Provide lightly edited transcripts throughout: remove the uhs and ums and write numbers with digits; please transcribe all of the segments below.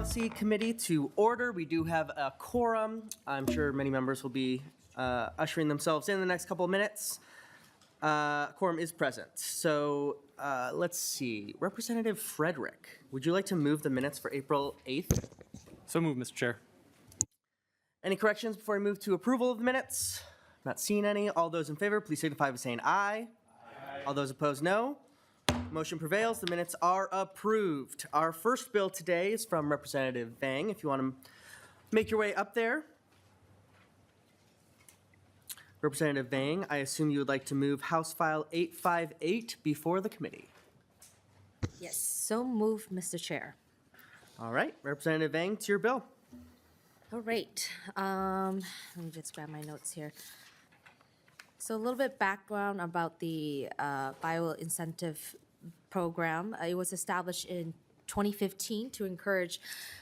Policy Committee to order. We do have a quorum. I'm sure many members will be ushering themselves in the next couple of minutes. Quorum is present. So let's see. Representative Frederick, would you like to move the minutes for April 8th? So moved, Mr. Chair. Any corrections before we move to approval of the minutes? Not seeing any. All those in favor, please signify by saying aye. Aye. All those opposed, no. Motion prevails. The minutes are approved. Our first bill today is from Representative Vang. If you want to make your way up there. Representative Vang, I assume you would like to move House File 858 before the committee. Yes, so moved, Mr. Chair. All right, Representative Vang, it's your bill. All right, let me just grab my notes here. So a little bit background about the bioincentive program. It was established in 2015 to encourage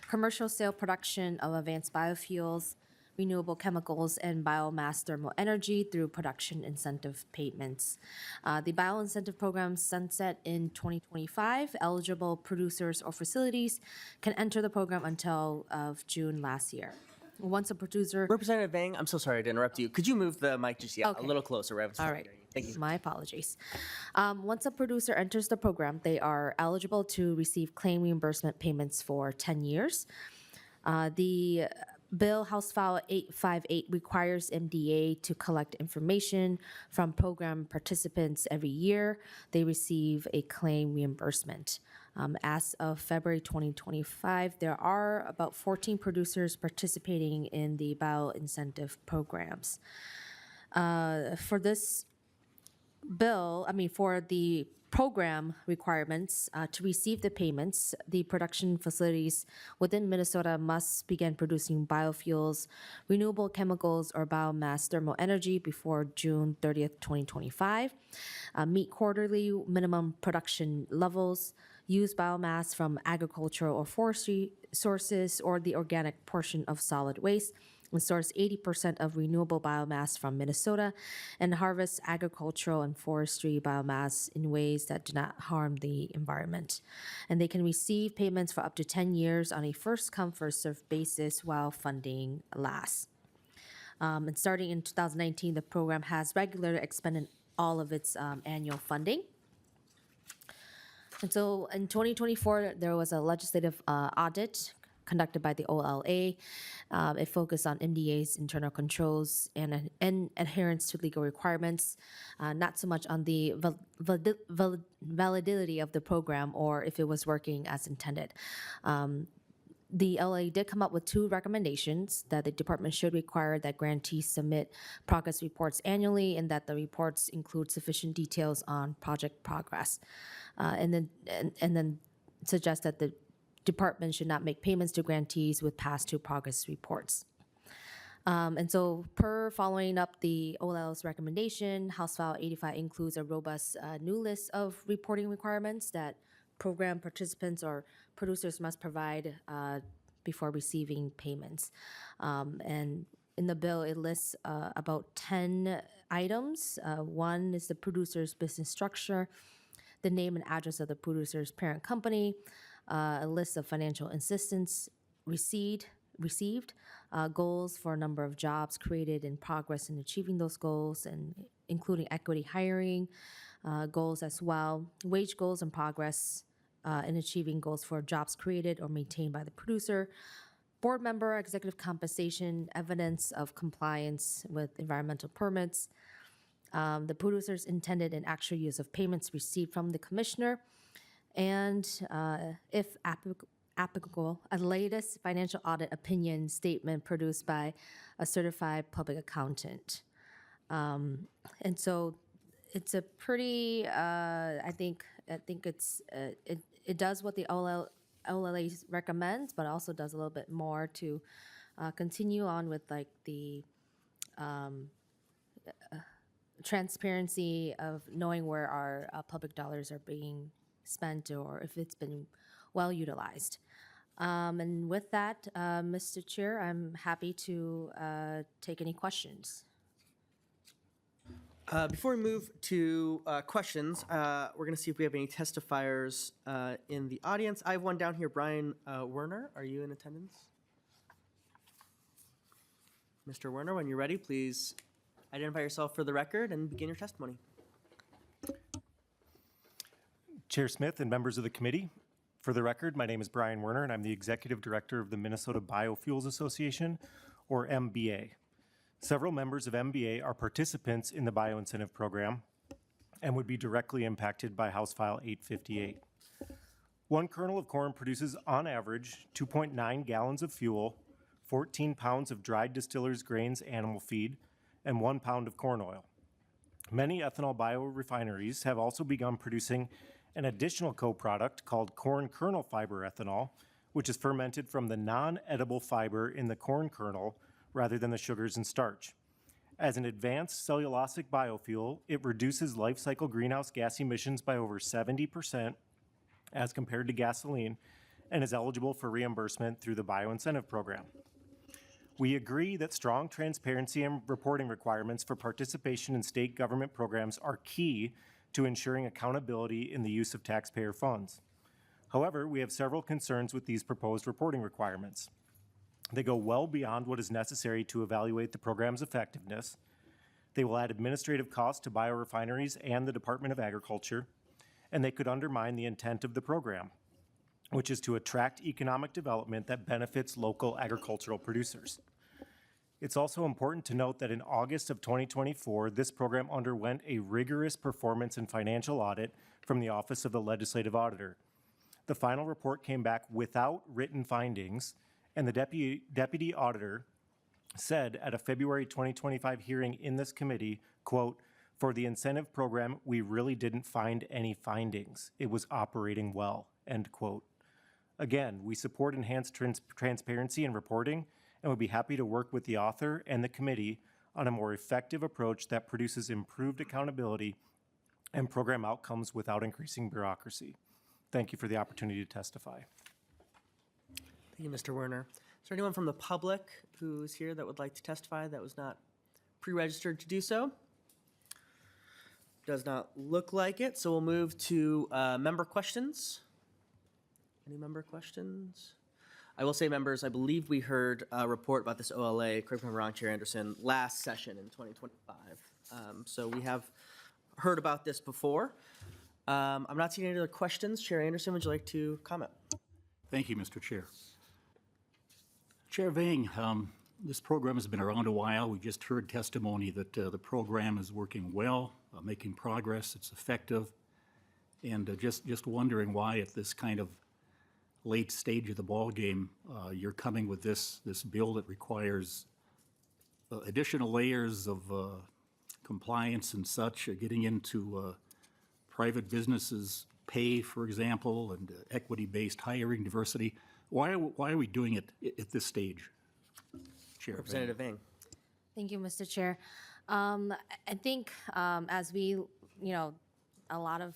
commercial scale production of advanced biofuels, renewable chemicals, and biomass thermal energy through production incentive payments. The bioincentive program sunset in 2025. Eligible producers or facilities can enter the program until of June last year. Once a producer... Representative Vang, I'm so sorry to interrupt you. Could you move the mic just a little closer? All right. Thank you. My apologies. Once a producer enters the program, they are eligible to receive claim reimbursement payments for 10 years. The Bill House File 858 requires MDA to collect information from program participants every year. They receive a claim reimbursement. As of February 2025, there are about 14 producers participating in the bioincentive programs. For this bill, for the program requirements to receive the payments, the production facilities within Minnesota must begin producing biofuels, renewable chemicals, or biomass thermal energy before June 30th, 2025, meet quarterly minimum production levels, use biomass from agricultural or forestry sources or the organic portion of solid waste, and source 80% of renewable biomass from Minnesota, and harvest agricultural and forestry biomass in ways that do not harm the environment. And they can receive payments for up to 10 years on a first-come, first-served basis while funding lasts. And starting in 2019, the program has regularly expended all of its annual funding. And so in 2024, there was a legislative audit conducted by the OLA. It focused on MDA's internal controls and adherence to legal requirements, not so much on the validity of the program or if it was working as intended. The LA did come up with two recommendations: that the department should require that grantees submit progress reports annually, and that the reports include sufficient details on project progress, and then suggest that the department should not make payments to grantees with past due progress reports. And so following up the OLL's recommendation, House File 85 includes a robust new list of reporting requirements that program participants or producers must provide before receiving payments. And in the bill, it lists about 10 items. One is the producer's business structure, the name and address of the producer's parent company, a list of financial assistance received, goals for a number of jobs created and progress in achieving those goals, and including equity hiring goals as well, wage goals and progress in achieving goals for jobs created or maintained by the producer, board member executive compensation, evidence of compliance with environmental permits, the producer's intended and actual use of payments received from the commissioner, and if applicable, a latest financial audit opinion statement produced by a certified public accountant. And so it's a pretty, I think it's, it does what the OLA recommends, but also does a little bit more to continue on with like the transparency of knowing where our public dollars are being spent or if it's been well utilized. And with that, Mr. Chair, I'm happy to take any questions. Before we move to questions, we're going to see if we have any testifiers in the audience. I have one down here. Brian Werner, are you in attendance? Mr. Werner, when you're ready, please identify yourself for the record and begin your testimony. Chair Smith and members of the committee, for the record, my name is Brian Werner, and I'm the Executive Director of the Minnesota Biofuels Association, or MBA. Several members of MBA are participants in the bioincentive program and would be directly impacted by House File 858. One kernel of corn produces, on average, 2.9 gallons of fuel, 14 pounds of dried distillers' grains animal feed, and 1 pound of corn oil. Many ethanol biorefineries have also begun producing an additional co-product called corn kernel fiber ethanol, which is fermented from the non-edible fiber in the corn kernel rather than the sugars and starch. As an advanced cellulosic biofuel, it reduces life cycle greenhouse gas emissions by over 70% as compared to gasoline and is eligible for reimbursement through the bioincentive program. We agree that strong transparency and reporting requirements for participation in state government programs are key to ensuring accountability in the use of taxpayer funds. However, we have several concerns with these proposed reporting requirements. They go well beyond what is necessary to evaluate the program's effectiveness. They will add administrative costs to biorefineries and the Department of Agriculture, and they could undermine the intent of the program, which is to attract economic development that benefits local agricultural producers. It's also important to note that in August of 2024, this program underwent a rigorous performance and financial audit from the Office of the Legislative Auditor. The final report came back without written findings, and the deputy auditor said at a February 2025 hearing in this committee, quote, "For the incentive program, we really didn't find any findings. It was operating well," end quote. Again, we support enhanced transparency and reporting, and would be happy to work with the author and the committee on a more effective approach that produces improved accountability and program outcomes without increasing bureaucracy. Thank you for the opportunity to testify. Thank you, Mr. Werner. Is there anyone from the public who's here that would like to testify that was not pre-registered to do so? Does not look like it, so we'll move to member questions. Any member questions? I will say, members, I believe we heard a report about this OLA, correct me if I'm wrong, Chair Anderson, last session in 2025. So we have heard about this before. I'm not seeing any other questions. Chair Anderson, would you like to comment? Thank you, Mr. Chair. Chair Vang, this program has been around a while. We just heard testimony that the program is working well, making progress, it's effective, and just wondering why at this kind of late stage of the ball game, you're coming with this bill that requires additional layers of compliance and such, getting into private businesses' pay, for example, and equity-based hiring, diversity. Why are we doing it at this stage, Chair? Representative Vang. Thank you, Mr. Chair. I think as we, a lot of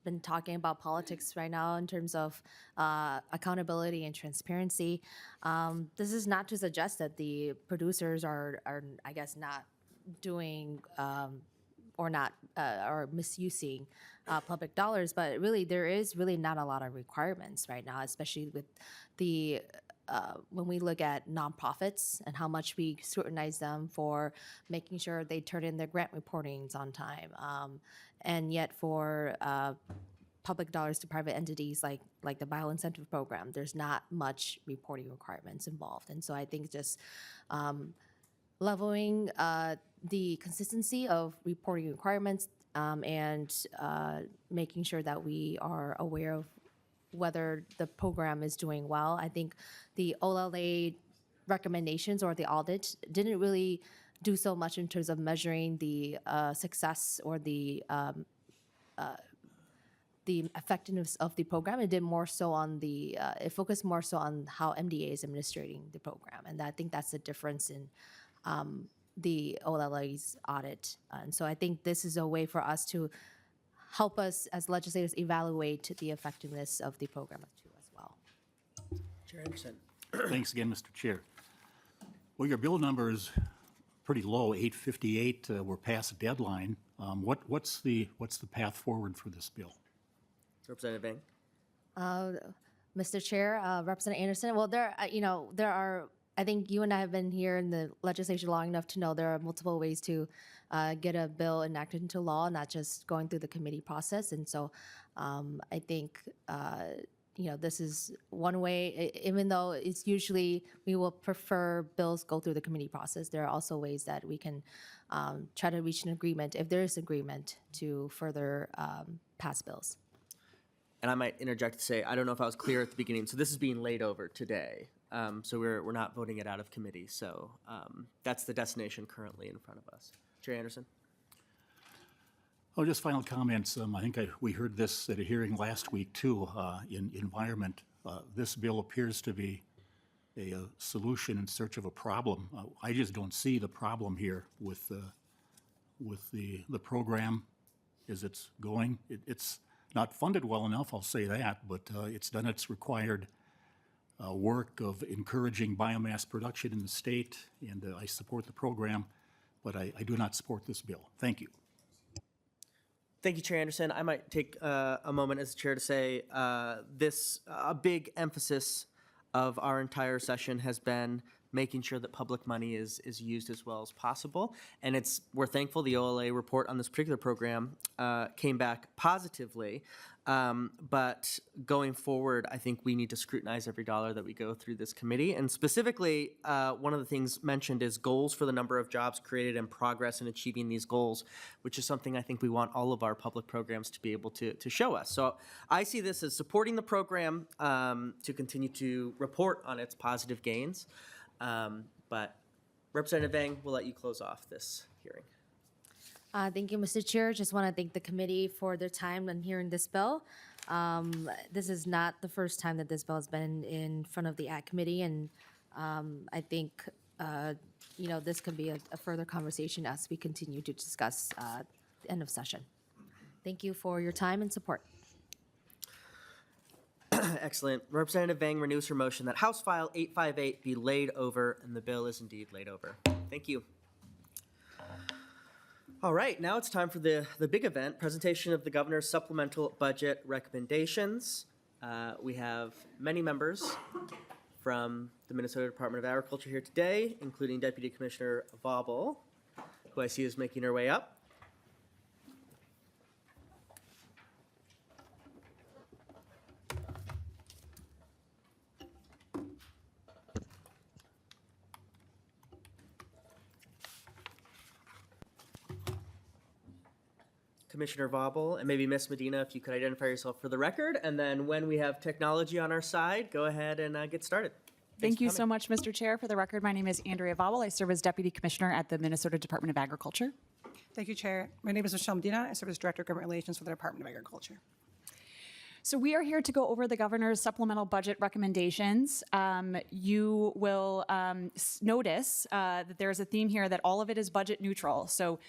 been talking about politics right now in terms of accountability and transparency. This is not to suggest that the producers are I guess, not doing or misusing public dollars, but really there is really not a lot of requirements right now, especially with the when we look at nonprofits and how much we scrutinize them for making sure they turn in their grant reportings on time, and yet for public dollars to private entities like the bioincentive program, there's not much reporting requirements involved. And so I think just leveling the consistency of reporting requirements and making sure that we are aware of whether the program is doing well. I think the OLA recommendations or the audit didn't really do so much in terms of measuring the success or the effectiveness of the program. It did more so on it focused more so on how MDA is administrating the program. And I think that's the difference in the OLA's audit. And so I think this is a way for us to help us as legislators evaluate the effectiveness of the program too as well. Chair Anderson. Thanks again, Mr. Chair. Well, your bill numbers pretty low, 858. We're past deadline. What's the path forward for this bill? Representative Vang. Mr. Chair, Representative Anderson, well, there are, I think you and I have been here in the legislature long enough to know there are multiple ways to get a bill enacted into law, not just going through the committee process. And so I think, this is one way, even though it's usually, we will prefer bills go through the committee process. There are also ways that we can try to reach an agreement, if there is agreement, to further pass bills. And I might interject to say, I don't know if I was clear at the beginning. So this is being laid over today. So we're not voting it out of committee. So that's the destination currently in front of us. Chair Anderson. Oh, just final comments. I think we heard this at a hearing last week too, in environment. This bill appears to be a solution in search of a problem. I just don't see the problem here with the program as it's going. It's not funded well enough, I'll say that, but it's done its required work of encouraging biomass production in the state, and I support the program, but I do not support this bill. Thank you. Thank you, Chair Anderson. I might take a moment as chair to say a big emphasis of our entire session has been making sure that public money is used as well as possible. And we're thankful the OLA report on this particular program came back positively. But going forward, I think we need to scrutinize every dollar that we go through this committee. And specifically, one of the things mentioned is goals for the number of jobs created and progress in achieving these goals, which is something I think we want all of our public programs to be able to show us. So I see this as supporting the program to continue to report on its positive gains. But Representative Vang, we'll let you close off this hearing. Thank you, Mr. Chair. Just want to thank the committee for their time on hearing this bill. This is not the first time that this bill has been in front of the Ag Committee, and I think this could be a further conversation as we continue to discuss the end of session. Thank you for your time and support. Excellent. Representative Vang renews her motion that House File 858 be laid over, and the bill is indeed laid over. Thank you. All right, now it's time for the big event, presentation of the governor's supplemental budget recommendations. We have many members from the Minnesota Department of Agriculture here today, including Deputy Commissioner Vauble, who I see is making her way up. Commissioner Vauble, and maybe Ms. Medina, if you could identify yourself for the record, and then when we have technology on our side, go ahead and get started. Thank you so much, Mr. Chair. For the record, my name is Andrea Vauble. I serve as Deputy Commissioner at the Minnesota Department of Agriculture. Thank you, Chair. My name is Michelle Medina. I serve as Director of Government Relations for the Department of Agriculture. So we are here to go over the governor's supplemental budget recommendations. You will notice that there is a theme here that all of it is budget neutral. So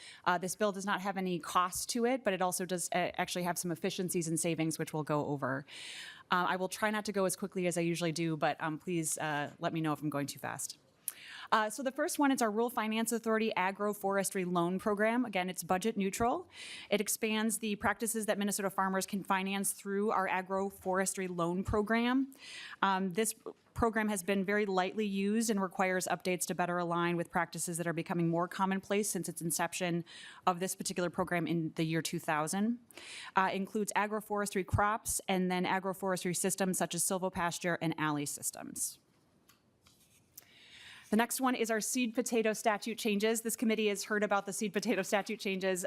this bill does not have any cost to it, but it also does actually have some efficiencies and savings, which we'll go over. I will try not to go as quickly as I usually do, but please let me know if I'm going too fast. So the first one is our Rural Finance Authority Agroforestry Loan Program. Again, it's budget neutral. It expands the practices that Minnesota farmers can finance through our agroforestry loan program. This program has been very lightly used and requires updates to better align with practices that are becoming more commonplace since its inception of this particular program in the year 2000. Includes agroforestry crops and then agroforestry systems such as silvopasture and alley systems. The next one is our seed potato statute changes. This committee has heard about the seed potato statute changes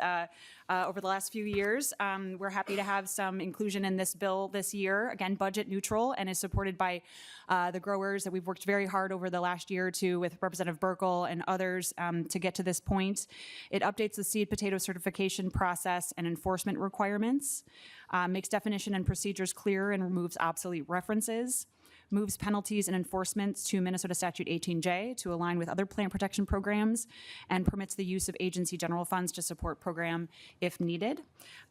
over the last few years. We're happy to have some inclusion in this bill this year. Again, budget neutral, and is supported by the growers that we've worked very hard over the last year or two with Representative Burkle and others to get to this point. It updates the seed potato certification process and enforcement requirements, makes definition and procedures clearer and removes obsolete references, moves penalties and enforcements to Minnesota Statute 18J to align with other plant protection programs, and permits the use of agency general funds to support program if needed.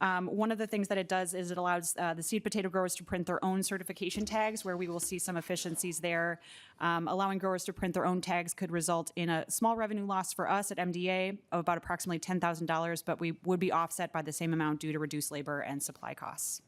One of the things that it does is it allows the seed potato growers to print their own certification tags, where we will see some efficiencies there. Allowing growers to print their own tags could result in a small revenue loss for us at MDA of about approximately $10,000, but we would be offset by the same amount due to reduced labor and supply costs.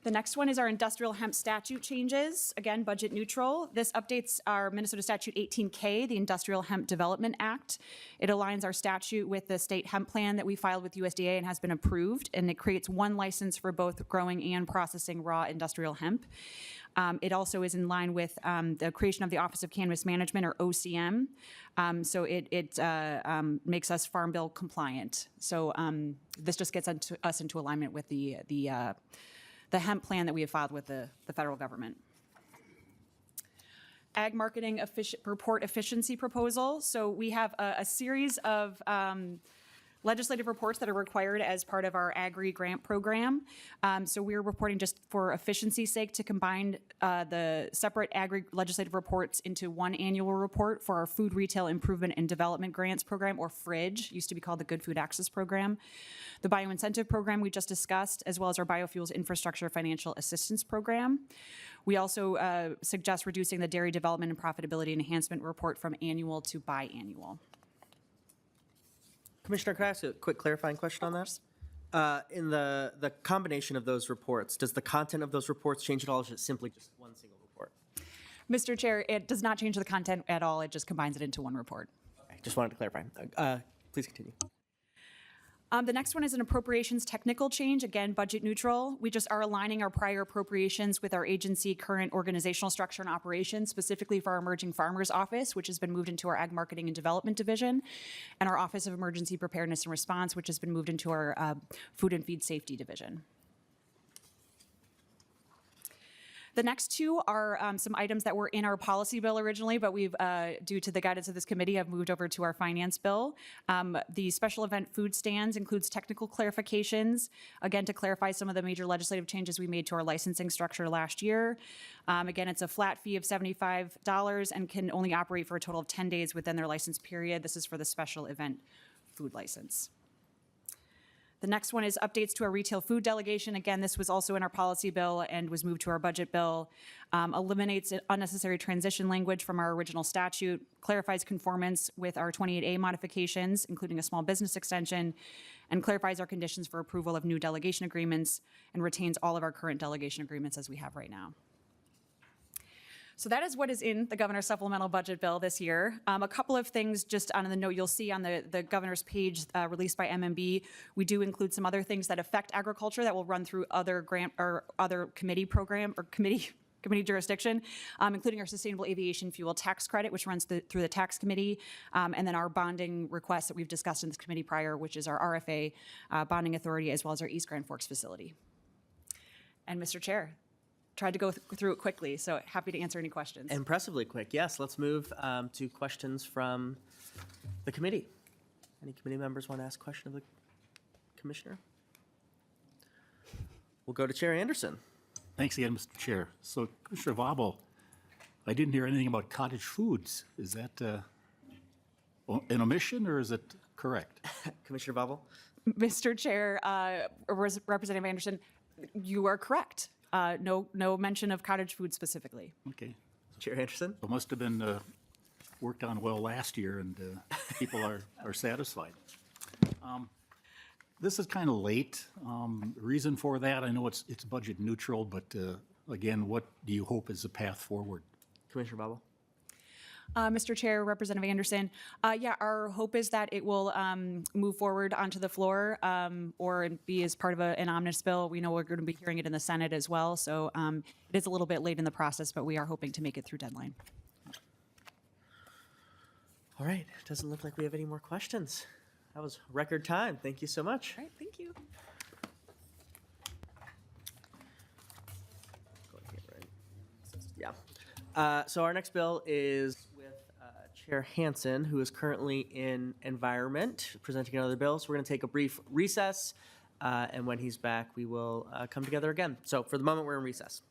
The next one is our industrial hemp statute changes. Again, budget neutral. This updates our Minnesota Statute 18K, the Industrial Hemp Development Act. It aligns our statute with the state hemp plan that we filed with USDA and has been approved, and it creates one license for both growing and processing raw industrial hemp. It also is in line with the creation of the Office of Cannabis Management, or OCM. So it makes us Farm Bill compliant. So this just gets us into alignment with the hemp plan that we have filed with the federal government. Ag marketing report efficiency proposal. So we have a series of legislative reports that are required as part of our Agri grant program. So we're reporting, just for efficiency's sake, to combine the separate Agri legislative reports into one annual report for our Food Retail Improvement and Development Grants Program, or FRIDGE, used to be called the Good Food Access Program. The bioincentive program we just discussed, as well as our biofuels infrastructure financial assistance program. We also suggest reducing the dairy development and profitability enhancement report from annual to biannual. Commissioner, could I ask a quick clarifying question on that? In the combination of those reports, does the content of those reports change at all, or is it simply just one single report? Mr. Chair, it does not change the content at all. It just combines it into one report. Okay, just wanted to clarify. Please continue. The next one is an appropriations technical change, again, budget neutral. We just are aligning our prior appropriations with our agency current organizational structure and operations, specifically for our Emerging Farmers Office, which has been moved into our Ag Marketing and Development Division, and our Office of Emergency Preparedness and Response, which has been moved into our Food and Feed Safety Division. The next two are some items that were in our policy bill originally, but we've, due to the guidance of this committee, have moved over to our finance bill. The special event food stands includes technical clarifications, again, to clarify some of the major legislative changes we made to our licensing structure last year. Again, it's a flat fee of $75 and can only operate for a total of 10 days within their license period. This is for the special event food license. The next one is updates to our retail food delegation. Again, this was also in our policy bill and was moved to our budget bill. Eliminates unnecessary transition language from our original statute, clarifies conformance with our 28A modifications, including a small business extension, and clarifies our conditions for approval of new delegation agreements, and retains all of our current delegation agreements as we have right now. So that is what is in the governor's supplemental budget bill this year. A couple of things just on the note you'll see on the governor's page released by MMB. We do include some other things that affect agriculture that will run through other grant or other committee program or committee jurisdiction, including our sustainable aviation fuel tax credit, which runs through the tax committee, and then our bonding request that we've discussed in this committee prior, which is our RFA bonding authority, as well as our East Grand Forks facility. And Mr. Chair, tried to go through it quickly, so happy to answer any questions. Impressively quick, yes. Let's move to questions from the committee. Any committee members want to ask a question of the commissioner? We'll go to Chair Anderson. Thanks again, Mr. Chair. So, Commissioner Vobble, I didn't hear anything about cottage foods. Is that an omission, or is it correct? Commissioner Vobble? Mr. Chair, Representative Anderson, you are correct. No mention of cottage food specifically. Okay. Chair Anderson? It must have been worked on well last year, and people are satisfied. This is kind of late. Reason for that, I know it's budget neutral, but again, what do you hope is the path forward? Commissioner Vobble? Mr. Chair, Representative Anderson, yeah, our hope is that it will move forward onto the floor or be as part of an omnibus bill. We know we're going to be hearing it in the Senate as well, so it is a little bit late in the process, but we are hoping to make it through deadline. All right, doesn't look like we have any more questions. That was record time. Thank you so much. All right, thank you. Yeah. So our next bill is with Chair Hansen, who is currently in Environment, presenting another bill. So we're going to take a brief recess, and when he's back, we will come together again. So for the moment, we're in recess.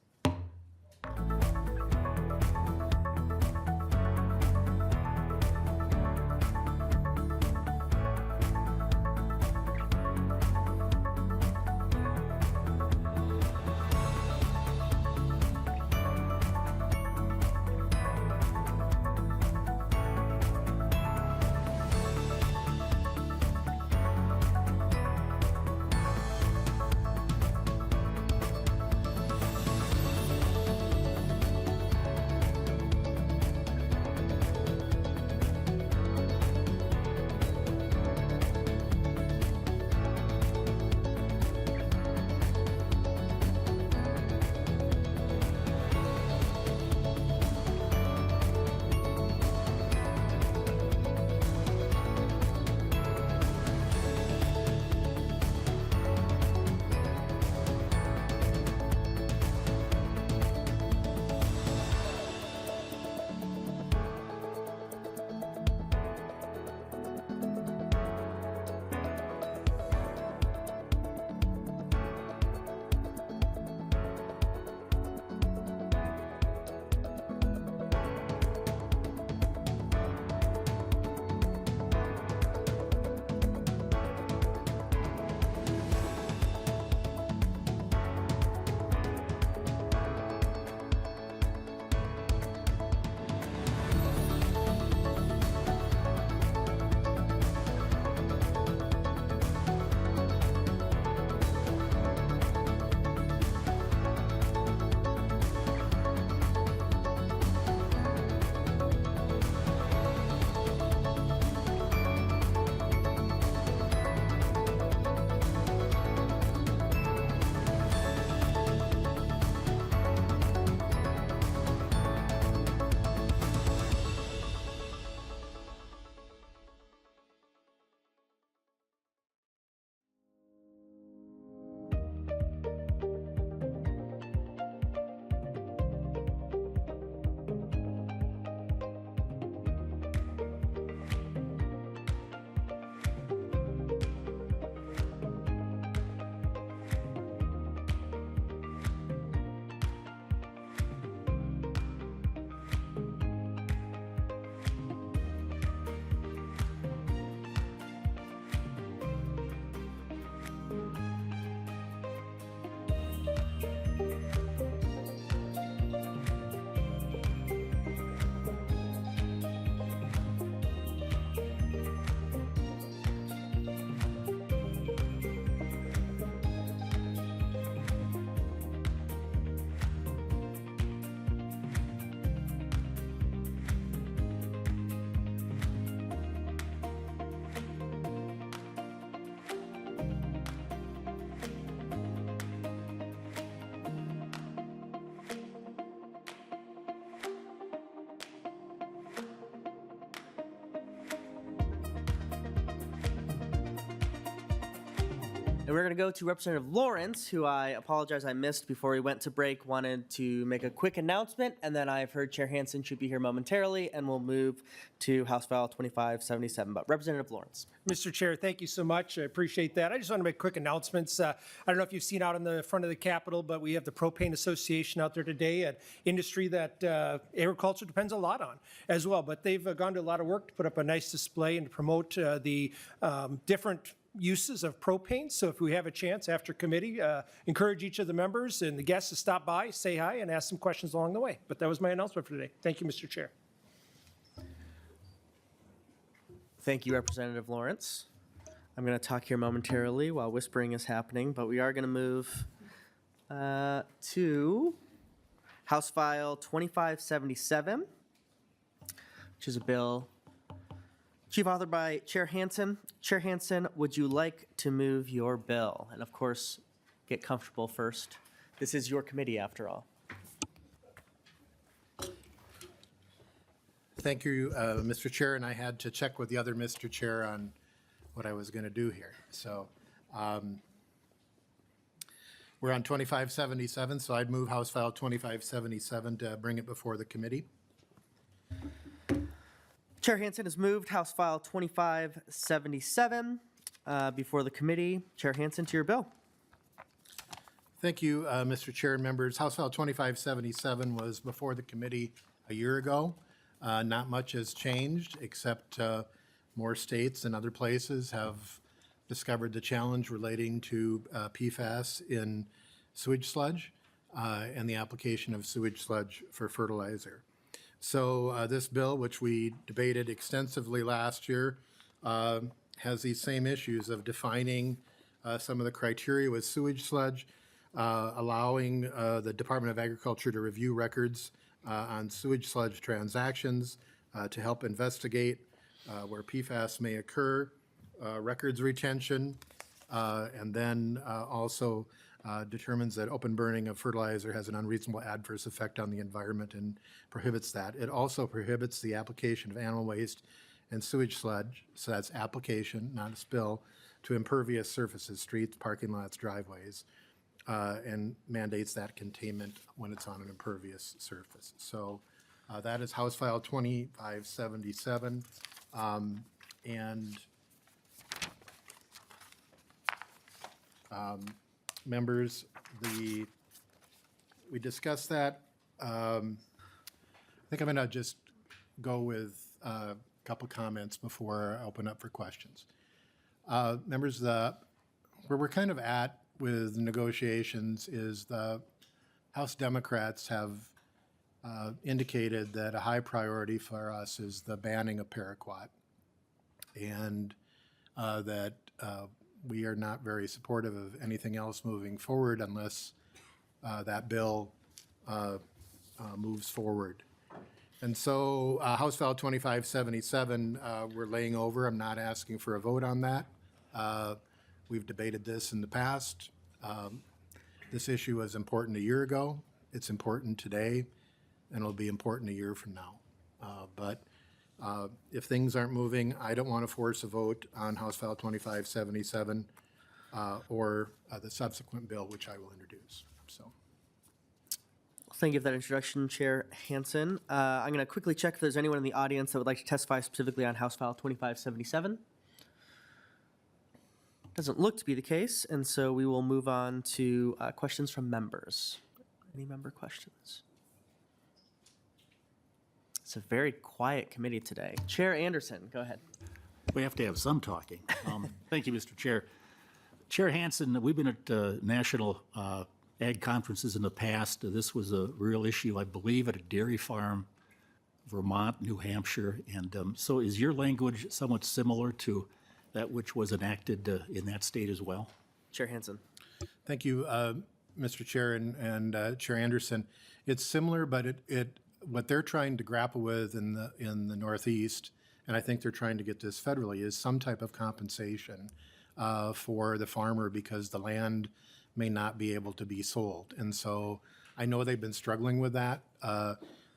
And we're going to go to Representative Lawrence, who I apologize I missed before we went to break, wanted to make a quick announcement, and then I've heard Chair Hansen should be here momentarily, and we'll move to House File 2577. But Representative Lawrence. Mr. Chair, thank you so much. I appreciate that. I just want to make quick announcements. I don't know if you've seen out in the front of the Capitol, but we have the Propane Association out there today, an industry that agriculture depends a lot on as well. But they've gone to a lot of work to put up a nice display and to promote the different uses of propane. So if we have a chance after committee, encourage each of the members and the guests to stop by, say hi, and ask some questions along the way. But that was my announcement for today. Thank you, Mr. Chair. Thank you, Representative Lawrence. I'm going to talk here momentarily while whispering is happening, but we are going to move to House File 2577, which is a bill chief authored by Chair Hansen. Chair Hansen, would you like to move your bill? And of course, get comfortable first. This is your committee after all. Thank you, Mr. Chair, and I had to check with the other Mr. Chair on what I was going to do here. So we're on 2577, so I'd move House File 2577 to bring it before the committee. Chair Hansen has moved House File 2577 before the committee. Chair Hansen, to your bill. Thank you, Mr. Chair and members. House File 2577 was before the committee a year ago. Not much has changed, except more states and other places have discovered the challenge relating to PFAS in sewage sludge and the application of sewage sludge for fertilizer. So this bill, which we debated extensively last year, has these same issues of defining some of the criteria with sewage sludge, allowing the Department of Agriculture to review records on sewage sludge transactions to help investigate where PFAS may occur, records retention, and then also determines that open burning of fertilizer has an unreasonable adverse effect on the environment and prohibits that. It also prohibits the application of animal waste and sewage sludge, so that's application, not a spill, to impervious surfaces, streets, parking lots, driveways, and mandates that containment when it's on an impervious surface. So that is House File 2577. Members, we discussed that. I think I'm going to just go with a couple comments before I open up for questions. Members, where we're kind of at with negotiations is the House Democrats have indicated that a high priority for us is the banning of paraquat, and that we are not very supportive of anything else moving forward unless that bill moves forward. And so House File 2577, we're laying over. I'm not asking for a vote on that. We've debated this in the past. This issue was important a year ago. It's important today, and it'll be important a year from now. But if things aren't moving, I don't want to force a vote on House File 2577 or the subsequent bill, which I will introduce. So. Thank you for that introduction, Chair Hansen. I'm going to quickly check if there's anyone in the audience that would like to testify specifically on House File 2577. Doesn't look to be the case, and so we will move on to questions from members. Any member questions? It's a very quiet committee today. Chair Anderson, go ahead. We have to have some talking. Thank you, Mr. Chair. Chair Hansen, we've been at national ag conferences in the past. This was a real issue, I believe, at a dairy farm, Vermont, New Hampshire. And so is your language somewhat similar to that which was enacted in that state as well? Chair Hansen. Thank you, Mr. Chair and Chair Anderson. It's similar, but what they're trying to grapple with in the Northeast, and I think they're trying to get this federally, is some type of compensation for the farmer because the land may not be able to be sold. And so I know they've been struggling with that,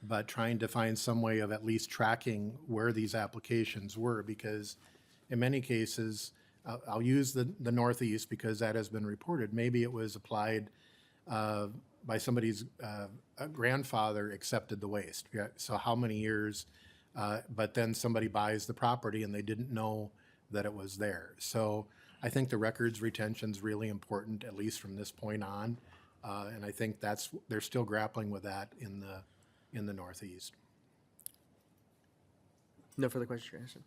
but trying to find some way of at least tracking where these applications were, because in many cases, I'll use the Northeast because that has been reported. Maybe it was applied by somebody's grandfather accepted the waste. Yeah, so how many years? But then somebody buys the property and they didn't know that it was there. So I think the records retention is really important, at least from this point on. And I think they're still grappling with that in the Northeast. No further questions, Chair Hansen.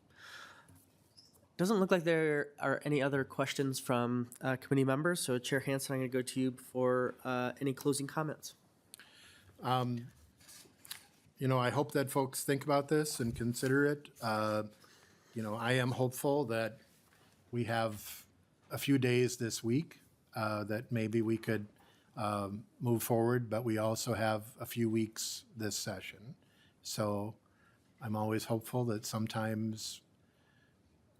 Doesn't look like there are any other questions from committee members. So Chair Hansen, I'm going to go to you for any closing comments. I hope that folks think about this and consider it. I am hopeful that we have a few days this week that maybe we could move forward, but we also have a few weeks this session. So I'm always hopeful that sometimes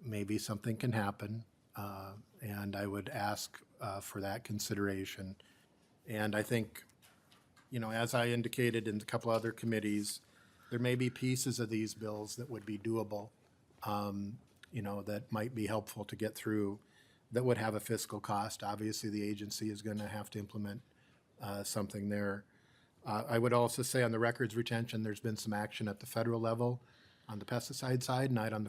maybe something can happen, and I would ask for that consideration. And I think, as I indicated in a couple other committees, there may be pieces of these bills that would be doable, that might be helpful to get through, that would have a fiscal cost. Obviously, the agency is going to have to implement something there. I would also say on the records retention, there's been some action at the federal level on the pesticide side, not on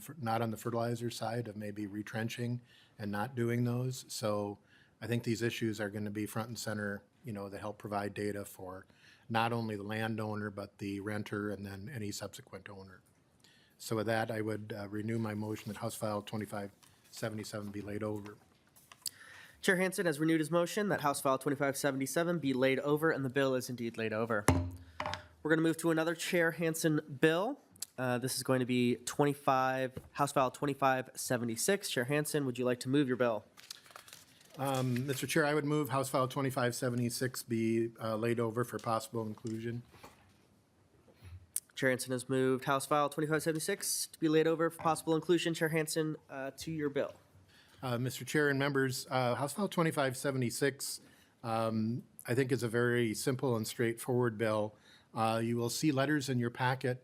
the fertilizer side of maybe retrenching and not doing those. So I think these issues are going to be front and center, that help provide data for not only the landowner, but the renter and then any subsequent owner. So with that, I would renew my motion that House File 2577 be laid over. Chair Hansen has renewed his motion that House File 2577 be laid over, and the bill is indeed laid over. We're going to move to another Chair Hansen bill. This is going to be House File 2576. Chair Hansen, would you like to move your bill? Mr. Chair, I would move House File 2576 be laid over for possible inclusion. Chair Hansen has moved House File 2576 to be laid over for possible inclusion. Chair Hansen, to your bill. Mr. Chair and members, House File 2576, I think is a very simple and straightforward bill. You will see letters in your packet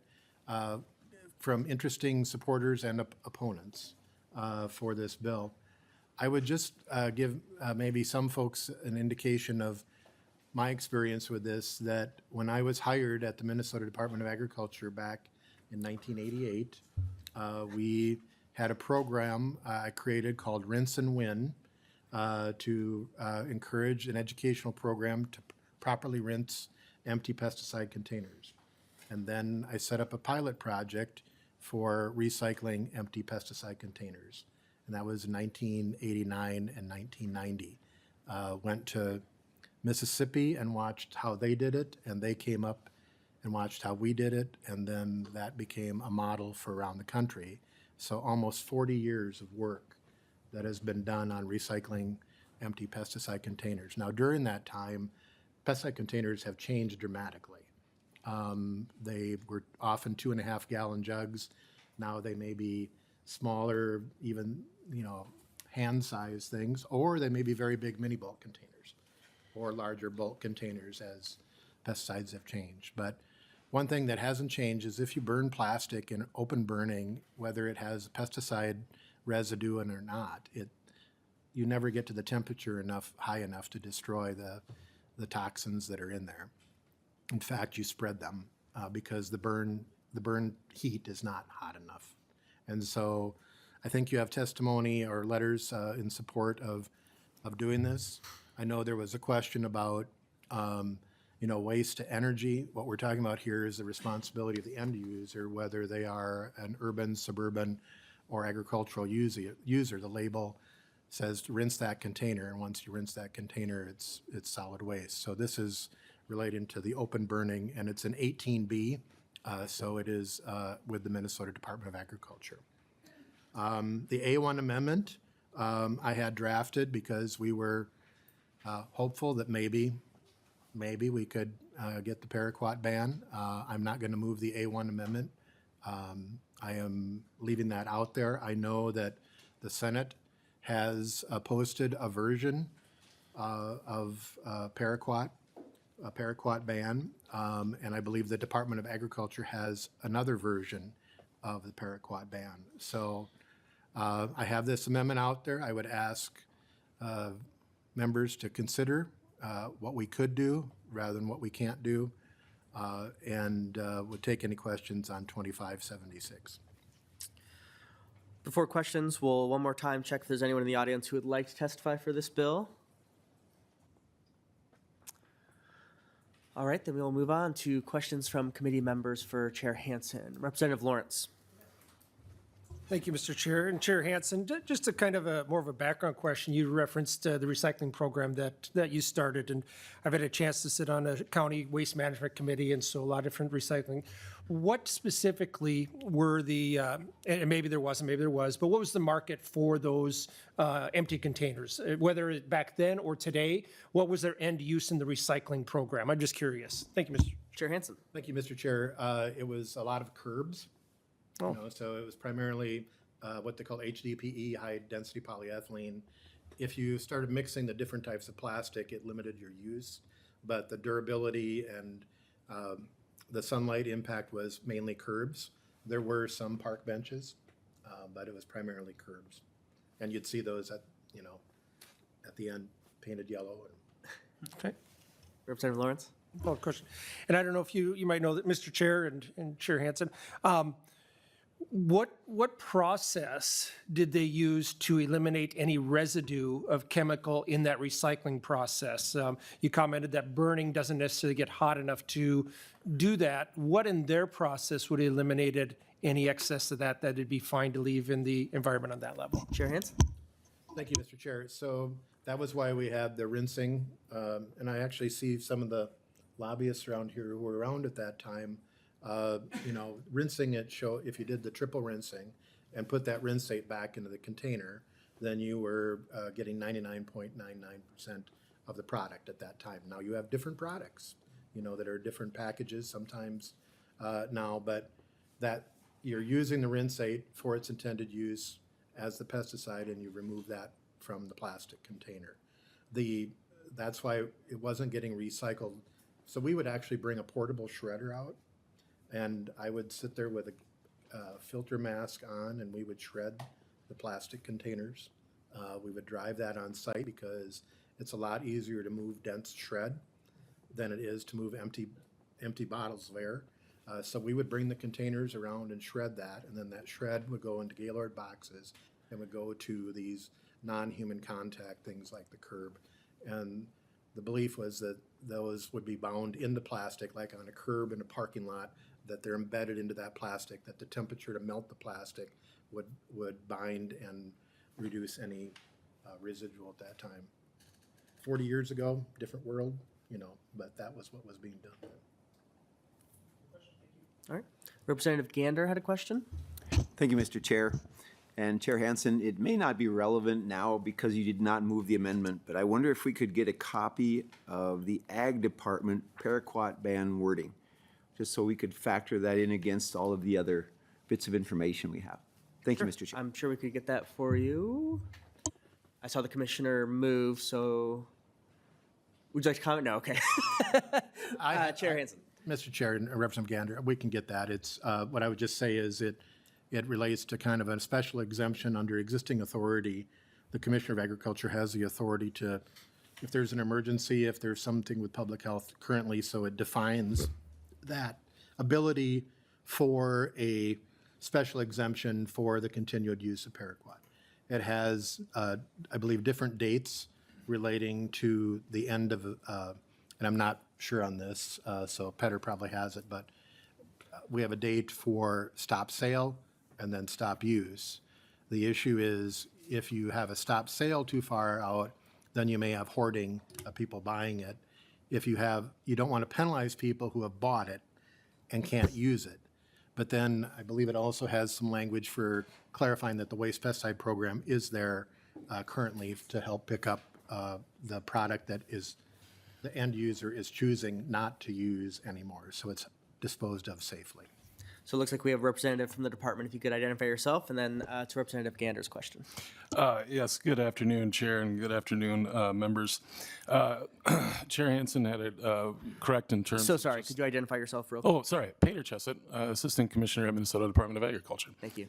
from interesting supporters and opponents for this bill. I would just give maybe some folks an indication of my experience with this, that when I was hired at the Minnesota Department of Agriculture back in 1988, we had a program I created called Rinse and Win to encourage an educational program to properly rinse empty pesticide containers. And then I set up a pilot project for recycling empty pesticide containers. And that was in 1989 and 1990. Went to Mississippi and watched how they did it, and they came up and watched how we did it, and then that became a model for around the country. So almost 40 years of work that has been done on recycling empty pesticide containers. Now, during that time, pesticide containers have changed dramatically. They were often 2.5 gallon jugs. Now they may be smaller, even, hand-sized things, or they may be very big mini bulk containers or larger bulk containers as pesticides have changed. But one thing that hasn't changed is if you burn plastic in open burning, whether it has pesticide residue in it or not, you never get to the temperature high enough to destroy the toxins that are in there. In fact, you spread them because the burn heat is not hot enough. And so I think you have testimony or letters in support of doing this. I know there was a question about waste to energy. What we're talking about here is the responsibility of the end user, whether they are an urban, suburban, or agricultural user. The label says to rinse that container, and once you rinse that container, it's solid waste. So this is relating to the open burning, and it's an 18B, so it is with the Minnesota Department of Agriculture. The A1 amendment I had drafted because we were hopeful that maybe we could get the paraquat ban. I'm not going to move the A1 amendment. I am leaving that out there. I know that the Senate has posted a version of paraquat ban, and I believe the Department of Agriculture has another version of the paraquat ban. So I have this amendment out there. I would ask members to consider what we could do rather than what we can't do, and would take any questions on 2576. Before questions, we'll one more time check if there's anyone in the audience who would like to testify for this bill. All right, then we will move on to questions from committee members for Chair Hansen. Representative Lawrence. Thank you, Mr. Chair. And Chair Hansen, just a kind of more of a background question. You referenced the recycling program that you started, and I've had a chance to sit on a county waste management committee, and so a lot of different recycling. What specifically were the, and maybe there wasn't, maybe there was, but what was the market for those empty containers? Whether back then or today, what was their end use in the recycling program? I'm just curious. Thank you, Mr. Chair Hansen. Thank you, Mr. Chair. It was a lot of curbs. Oh. So it was primarily what they call HDPE, high-density polyethylene. If you started mixing the different types of plastic, it limited your use, but the durability and the sunlight impact was mainly curbs. There were some park benches, but it was primarily curbs. And you'd see those at the end painted yellow. Okay. Representative Lawrence. Well, question. And I don't know if you might know that, Mr. Chair and Chair Hansen, what process did they use to eliminate any residue of chemical in that recycling process? You commented that burning doesn't necessarily get hot enough to do that. What in their process would have eliminated any excess of that that'd be fine to leave in the environment on that level? Chair Hansen. Thank you, Mr. Chair. So that was why we had the rinsing, and I actually see some of the lobbyists around here who were around at that time. Rinsing it, if you did the triple rinsing and put that rinsate back into the container, then you were getting 99.99% of the product at that time. Now you have different products, that are different packages sometimes now, but that you're using the rinsate for its intended use as the pesticide, and you remove that from the plastic container. That's why it wasn't getting recycled. So we would actually bring a portable shredder out, and I would sit there with a filter mask on, and we would shred the plastic containers. We would drive that on site because it's a lot easier to move dense shred than it is to move empty bottles of air. So we would bring the containers around and shred that, and then that shred would go into Gaylord boxes and would go to these non-human contact things like the curb. And the belief was that those would be bound into plastic, like on a curb in a parking lot, that they're embedded into that plastic, that the temperature to melt the plastic would bind and reduce any residual at that time. 40 years ago, different world, but that was what was being done. All right. Representative Gander had a question. Thank you, Mr. Chair. And Chair Hansen, it may not be relevant now because you did not move the amendment, but I wonder if we could get a copy of the Ag Department paraquat ban wording, just so we could factor that in against all of the other bits of information we have. Thank you, Mr. Chair. I'm sure we could get that for you. I saw the commissioner move, so would you like to comment? No, okay. Chair Hansen. Mr. Chair and Representative Gander, we can get that. It's what I would just say is it relates to kind of a special exemption under existing authority. The Commissioner of Agriculture has the authority to, if there's an emergency, if there's something with public health currently, so it defines that ability for a special exemption for the continued use of paraquat. It has, I believe, different dates relating to the end of, and I'm not sure on this, so Petter probably has it, but we have a date for stop sale and then stop use. The issue is if you have a stop sale too far out, then you may have hoarding of people buying it. If you don't want to penalize people who have bought it and can't use it. But then I believe it also has some language for clarifying that the waste pesticide program is there currently to help pick up the product that is the end user is choosing not to use anymore, so it's disposed of safely. So it looks like we have a representative from the department. If you could identify yourself, and then to Representative Gander's question. Yes, good afternoon, Chair, and good afternoon, members. Chair Hansen had it correct in terms So of sorry, just- could you identify yourself real quick? Oh, sorry, Painter Chesset, Assistant Commissioner at Minnesota Department of Agriculture. Thank you.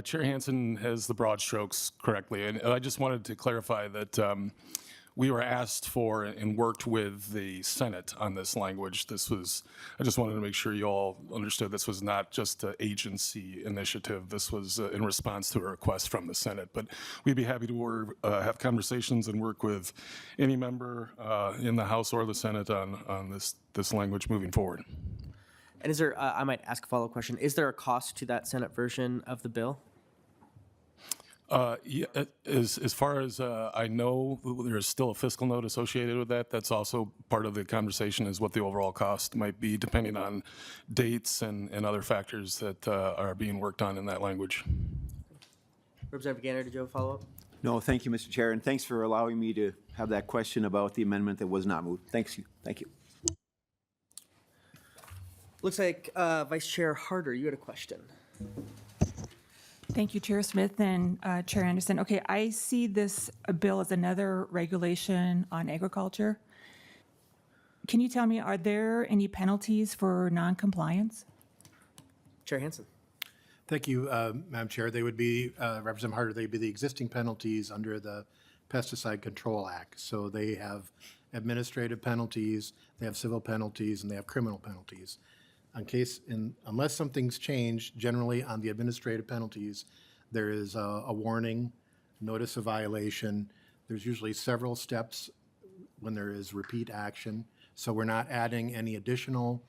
Chair Hansen has the broad strokes correctly, and I just wanted to clarify that we were asked for and worked with the Senate on this language. I just wanted to make sure you all understood this was not just an agency initiative. This was in response to a request from the Senate. But we'd be happy to have conversations and work with any member in the House or the Senate on this language moving forward. And is there, I might ask a follow-up question, is there a cost to that Senate version of the bill? Yeah, as far as I know, there is still a fiscal note associated with that. That's also part of the conversation, is what the overall cost might be, depending on dates and other factors that are being worked on in that language. Representative Gander, did you have a follow-up? No, thank you, Mr. Chair, and thanks for allowing me to have that question about the amendment that was not moved. Thanks you. Thank you. Looks like Vice Chair Harder, you had a question. Thank you, Chair Smith and Chair Anderson. Okay, I see this bill as another regulation on agriculture. Can you tell me, are there any penalties for noncompliance? Chair Hansen. Thank you, Madam Chair. They would be, Representative Harder, they'd be the existing penalties under the Pesticide Control Act. So they have administrative penalties, they have civil penalties, and they have criminal penalties. Unless something's changed, generally on the administrative penalties, there is a warning, notice of violation. There's usually several steps when there is repeat action. So we're not adding any additional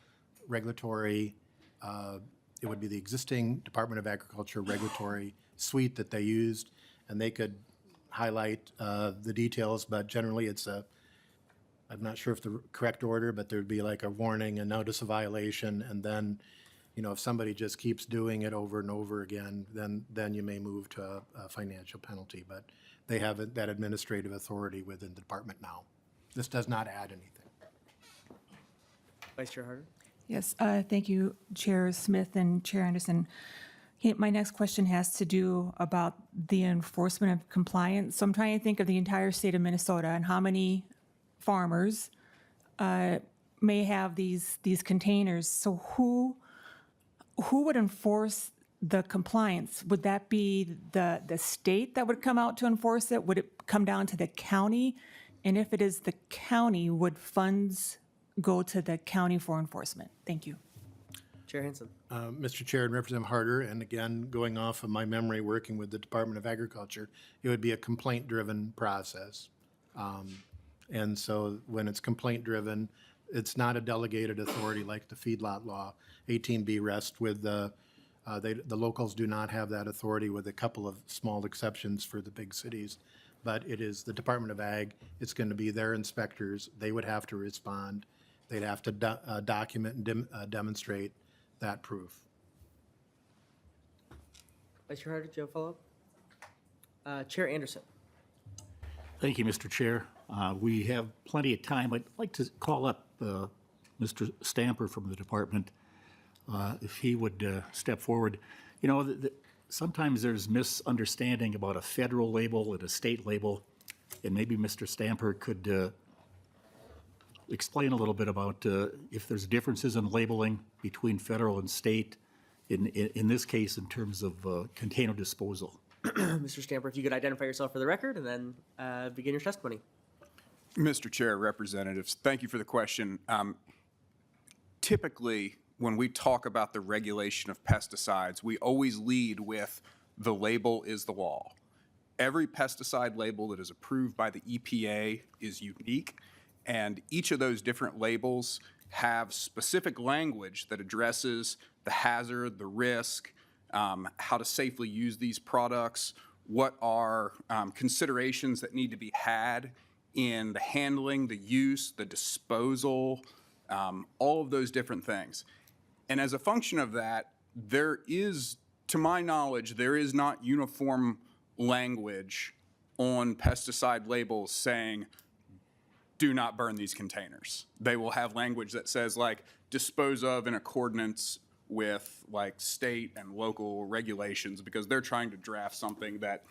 regulatory, it would be the existing Department of Agriculture regulatory suite that they used, and they could highlight the details, but generally I'm not sure if the correct order, but there'd be like a warning, a notice of violation, and then, if somebody just keeps doing it over and over again, then you may move to a financial penalty. But they have that administrative authority within the department now. This does not add anything. Vice Chair Harder. Yes, thank you, Chair Smith and Chair Anderson. Okay, my next question has to do about the enforcement of compliance. So I'm trying to think of the entire state of Minnesota and how many farmers may have these containers. So who would enforce the compliance? Would that be the state that would come out to enforce it? Would it come down to the county? And if it is the county, would funds go to the county for enforcement? Thank you. Chair Hansen. Mr. Chair and Representative Harder, and again, going off of my memory working with the Department of Agriculture, it would be a complaint-driven process. And so when it's complaint-driven, it's not a delegated authority like the feedlot law. 18B rests with the locals do not have that authority, with a couple of small exceptions for the big cities. But it is the Department of Ag. It's going to be their inspectors. They would have to respond. They'd have to document and demonstrate that proof. Vice Chair Harder, do you have a follow-up? Chair Anderson. Thank you, Mr. Chair. We have plenty of time. I'd like to call up Mr. Stamper from the department, if he would step forward. Sometimes there's misunderstanding about a federal label and a state label, and maybe Mr. Stamper could explain a little bit about if there's differences in labeling between federal and state, in this case, in terms of container disposal. Mr. Stamper, if you could identify yourself for the record and then begin your testimony. Mr. Chair, representatives, thank you for the question. Typically, when we talk about the regulation of pesticides, we always lead with the label is the law. Every pesticide label that is approved by the EPA is unique, and each of those different labels have specific language that addresses the hazard, the risk, how to safely use these products, what are considerations that need to be had in the handling, the use, the disposal, all of those different things. And as a function of that, there is, to my knowledge, there is not uniform language on pesticide labels saying, do not burn these containers. They will have language that says, like, dispose of in accordance with like state and local regulations because they're trying to draft something that,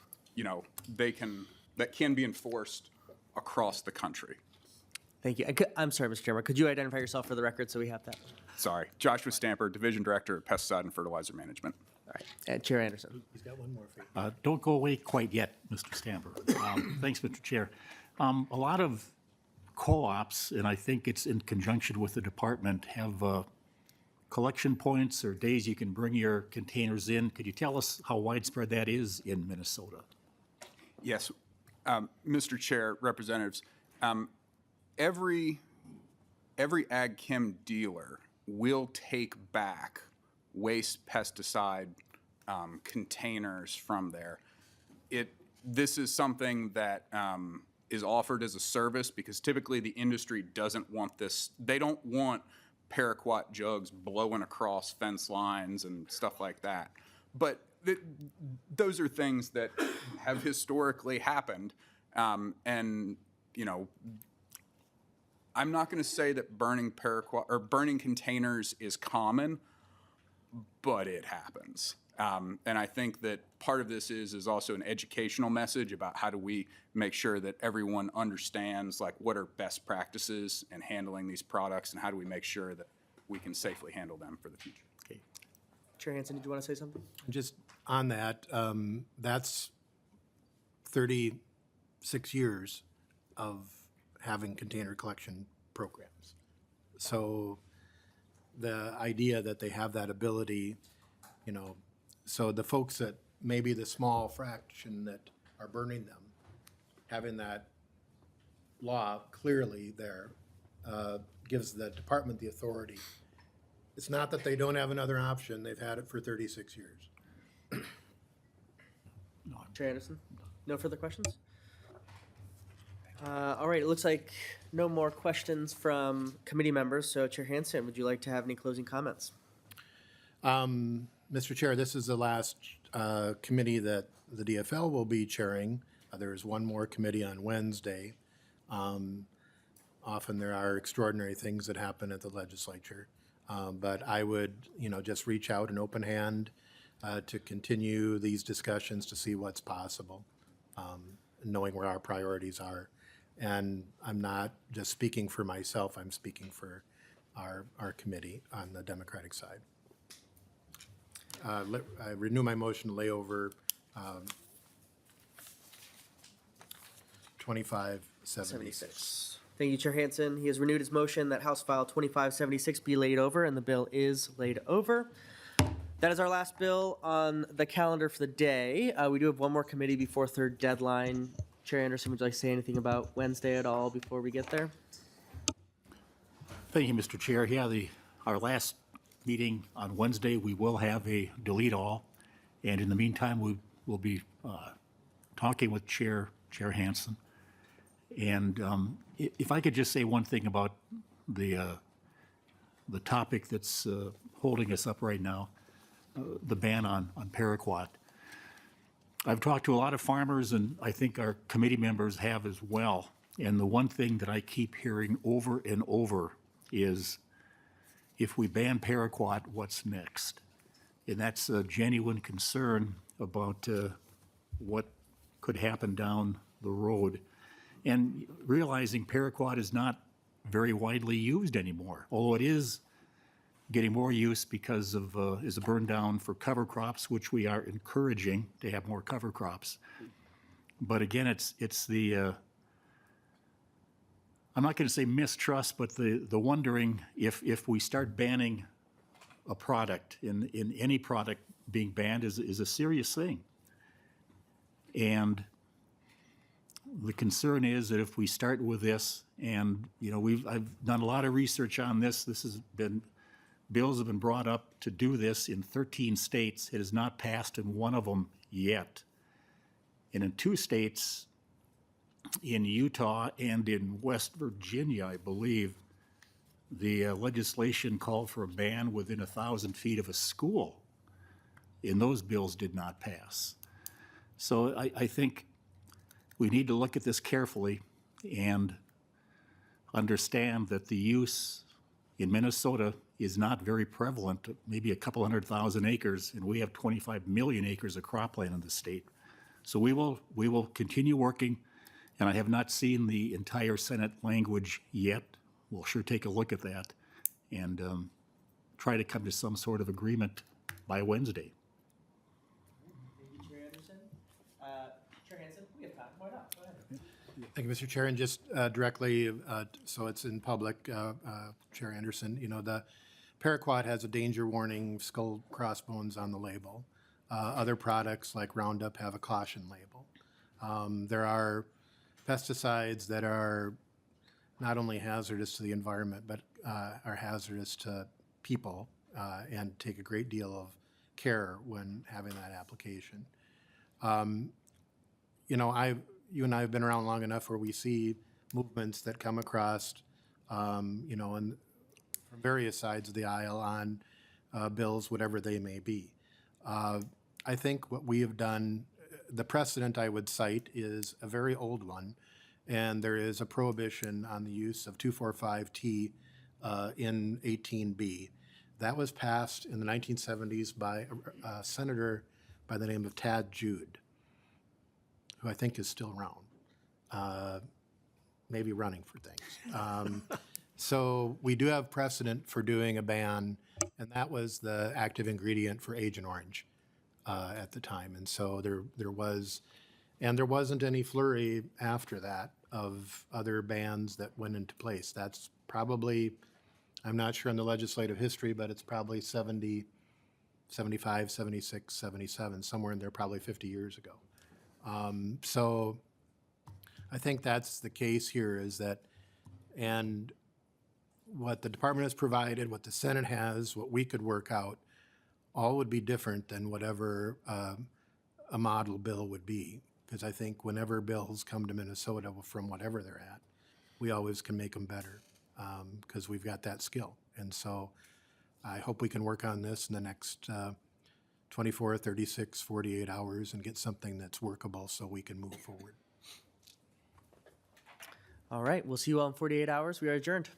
that can be enforced across the country. Thank you. I'm sorry, Mr. Chairman. Could you identify yourself for the record so we have that? Sorry, Joshua Stamper, Division Director of Pesticide and Fertilizer Management. All right. And Chair Anderson. He's got one more for you. Don't go away quite yet, Mr. Stamper. Thanks, Mr. Chair. A lot of co-ops, and I think it's in conjunction with the department, have collection points or days you can bring your containers in. Could you tell us how widespread that is in Minnesota? Yes, Mr. Chair, representatives, every ag chem dealer will take back waste pesticide containers from there. This is something that is offered as a service because typically the industry doesn't want this. They don't want paraquat jugs blowing across fence lines and stuff like that. But those are things that have historically happened. And, I'm not going to say that burning paraquat or burning containers is common, but it happens. And I think that part of this is also an educational message about how do we make sure that everyone understands like what are best practices in handling these products and how do we make sure that we can safely handle them for the future. Okay. Chair Hansen, did you want to say something? Just on that, that's 36 years of having container collection programs. So the idea that they have that ability, so the folks that maybe the small fraction that are burning them, having that law clearly there gives the department the authority. It's not that they don't have another option. They've had it for 36 years. Chair Anderson? No further questions? All right, it looks like no more questions from committee members. So Chair Hansen, would you like to have any closing comments? Mr. Chair, this is the last committee that the DFL will be chairing. There is one more committee on Wednesday. Often there are extraordinary things that happen at the legislature. But I would, just reach out an open hand to continue these discussions to see what's possible, knowing where our priorities are. And I'm not just speaking for myself, I'm speaking for our committee on the Democratic side. I renew my motion to lay over 2576. Thank you, Chair Hansen. He has renewed his motion that House File 2576 be laid over, and the bill is laid over. That is our last bill on the calendar for the day. We do have one more committee before third deadline. Chair Anderson, would you like to say anything about Wednesday at all before we get there? Thank you, Mr. Chair. Yeah, our last meeting on Wednesday, we will have a delete all. And in the meantime, we will be talking with Chair Hansen. And if I could just say one thing about the topic that's holding us up right now, the ban on paraquat. I've talked to a lot of farmers, and I think our committee members have as well. And the one thing that I keep hearing over and over is, if we ban paraquat, what's next? And that's a genuine concern about what could happen down the road. And realizing paraquat is not very widely used anymore, although it is getting more use because of is a burn down for cover crops, which we are encouraging to have more cover crops. But again, it's the I'm not going to say mistrust, but the wondering if we start banning a product, in any product being banned is a serious thing. And the concern is that if we start with this, and I've done a lot of research on this. Bills have been brought up to do this in 13 states. It has not passed in one of them yet. And in 2 states, in Utah and in West Virginia, I believe, the legislation called for a ban within 1,000 feet of a school. And those bills did not pass. So I think we need to look at this carefully and understand that the use in Minnesota is not very prevalent, maybe a couple 100,000 acres, and we have 25 million acres of cropland in the state. So we will continue working, and I have not seen the entire Senate language yet. We'll sure take a look at that and try to come to some sort of agreement by Wednesday. Thank you, Chair Anderson. Chair Hansen, we have time. Why not? Go ahead. Thank you, Mr. Chair, and just directly, so it's in public, Chair Anderson, you know, the paraquat has a danger warning, skull crossbones on the label. Other products like Roundup have a caution label. There are pesticides that are not only hazardous to the environment, but are hazardous to people and take a great deal of care when having that application. You know, you and I have been around long enough where we see movements that come across, you know, and from various sides of the aisle on bills, whatever they may be. I think what we have done, the precedent I would cite is a very old one, and there is a prohibition on the use of 2,4,5-T in 18B. That was passed in the 1970s by a senator by the name of Tad Jude, who I think is still around, maybe running for things. So we do have precedent for doing a ban, and that was the active ingredient for Agent Orange at the time. And so there wasn't any flurry after that of other bans that went into place. That's probably, I'm not sure on the legislative history, but it's probably 70, 75, 76, 77, somewhere in there, probably 50 years ago. So I think that's the case here is that, and what the department has provided, what the Senate has, what we could work out, all would be different than whatever a model bill would be. Because I think whenever bills come to Minnesota from whatever they're at, we always can make them better because we've got that skill. And so I hope we can work on this in the next 24, 36, 48 hours and get something that's workable so we can move forward. All right, we'll see you all in 48 hours. We are adjourned.